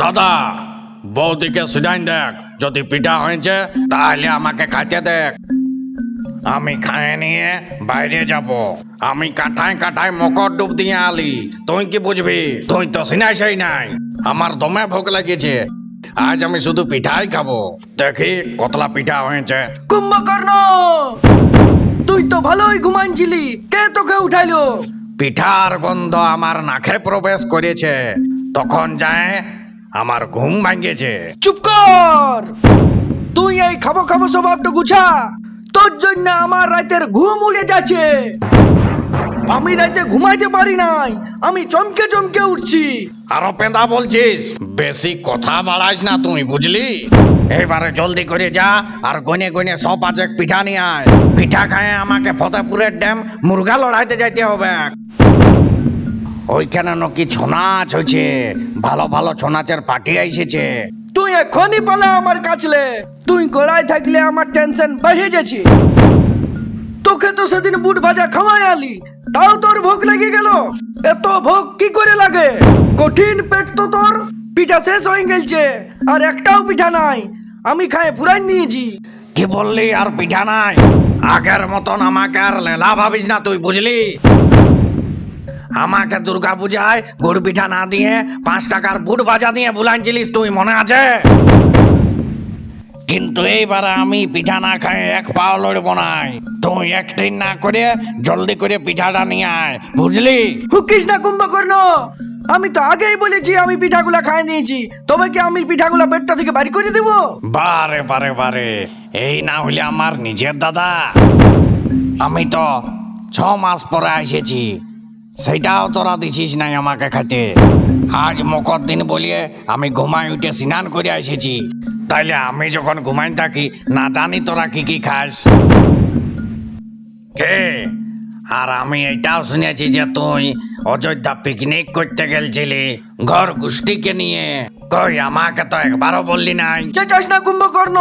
দাদা বৌদিকে শুধাই দেখ, যদি পিঠা হয়েছে তাহলে আমাকে খাইতে দেখ। আমি খাইয়ে নিয়ে বাইরে যাব। আমি কাঁঠায় কাঁঠায় মকর ডুব দিয়ে আলি, তুই কি বুঝবি? তুই তো সিনাইছাই নাই। আমার দমে ভোগ লাগিয়েছে, আজ আমি শুধু পিঠাই খাবো। দেখি কতলা পিঠা হয়েছে। কুম্ভকর্ণ, তুই তো ভালোই ঘুমাইছিলি, কে তোকে উঠাইলো? পিঠার গন্ধ আমার নাকে প্রবেশ করেছে, তখন যায় আমার ঘুম ভাঙিয়েছে। চুপ কর! তুই এই খাবো খাবো স্বভাবটা গুছা। তোর জন্য আমার রাতের ঘুম উড়ে যাচ্ছে। আমি রাতে ঘুমাইতে পারি নাই, আমি চমকে চমকে উঠছি। আরো পেঁদা বলছিস? বেশি কথা বাড়াইস না তুই, বুঝলি? এবারে জলদি করে যা আর গনে গনে 100-5 পিঠা নিয়ে আয়। পিঠা খায় আমাকে ফতেপুরের ড্যাম মুরগা লড়াইতে যাইতে হবে। ওইখানে নাকি ছৌ নাচ হয়েছে, ভালো ভালো ছৌ নাচের পার্টি আইসেছে। তুই এখনই পালা আমার কাছলে। তুই গড়াই থাকলে আমার টেনশন বেড়ে যাচ্ছে। তোকে তো সেদিন বুট ভাজা খাওয়াই আলি, তাও তোর ভোগ লেগে গেল। এত ভোগ কি করে লাগে? কঠিন পেট তো তোর। পিঠা শেষ হয়ে গেছে আর একটাও পিঠা নাই। আমি খায় ফুরাই নিয়েছি। কি বললি? আর পিঠা নাই? আগের মতন আমাকে আর লেলা ভাবিস না তুই, বুঝলি? আমাকে দুর্গা পূজায় গুড় পিঠা না দিয়ে 5 টাকার বুট ভাজা দিয়ে বুলাইছিলিস, তুই মনে আছে? কিন্তু এইবারে আমি পিঠা না খাই এক পাও লড়ব নাই। তুই একদিন না করে জলদি করে পিঠাটা নিয়ে আয়, বুঝলি? হুকিস না কুম্ভকর্ণ, আমি তো আগেই বলেছি আমি পিঠাগুলা খাই নিয়েছি। তবে কি আমি পিঠাগুলা পেটটা থেকে বাড়ি করে দিব? বারে বারে বারে, এই না হইলে আমার নিজের দাদা। আমি তো 6 মাস পরে এসেছি, সেটাও তোরা দিছিস নাই আমাকে খাইতে। আজ মকর দিন বলিয়ে আমি ঘুমাই উঠে স্নান করে এসেছি, তাইলে আমি যখন ঘুমাই থাকি না জানি তোরা কি কি খাস। কে? আর আমি এটাও শুনেছি যে তুই অযোধ্যা পিকনিক করতে গেলছিলি ঘর গোষ্ঠীকে নিয়ে। কই, আমাকে তো একবারও বললি নাই। চেঁচাস না কুম্ভকর্ণ,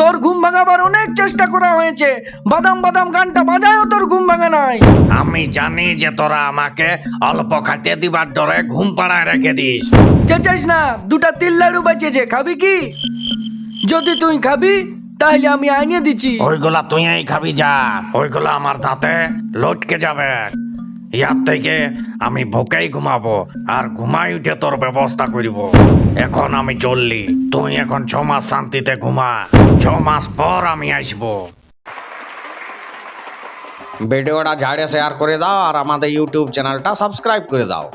তোর ঘুম ভাঙাবার অনেক চেষ্টা করা হয়েছে। বাদাম বাদাম গানটা বাজায়ও তোর ঘুম ভাঙে নাই। আমি জানি যে তোরা আমাকে অল্প খাইতে দিবার ডরে ঘুম পাড়ায় রেখে দিস। চেঁচাস না, 2টা তিল লাড়ু বেঁচেছে, খাবি কি? যদি তুই খাবি তাহলে আমি আনিয়ে দিচ্ছি। ওইগুলা তুই খাবি যা, ওইগুলা আমার দাঁতে লটকে যাবে। ইয়ার থেকে আমি ভোকেই ঘুমাবো আর ঘুমাই উঠে তোর ব্যবস্থা করিব। এখন আমি চললি, তুই এখন 6 মাস শান্তিতে ঘুমা। 6 মাস পর আমি আসবো। ভিডিওটা ঝাড়ে শেয়ার করে দাও আর আমাদের ইউটিউব চ্যানেলটা সাবস্ক্রাইব করে দাও।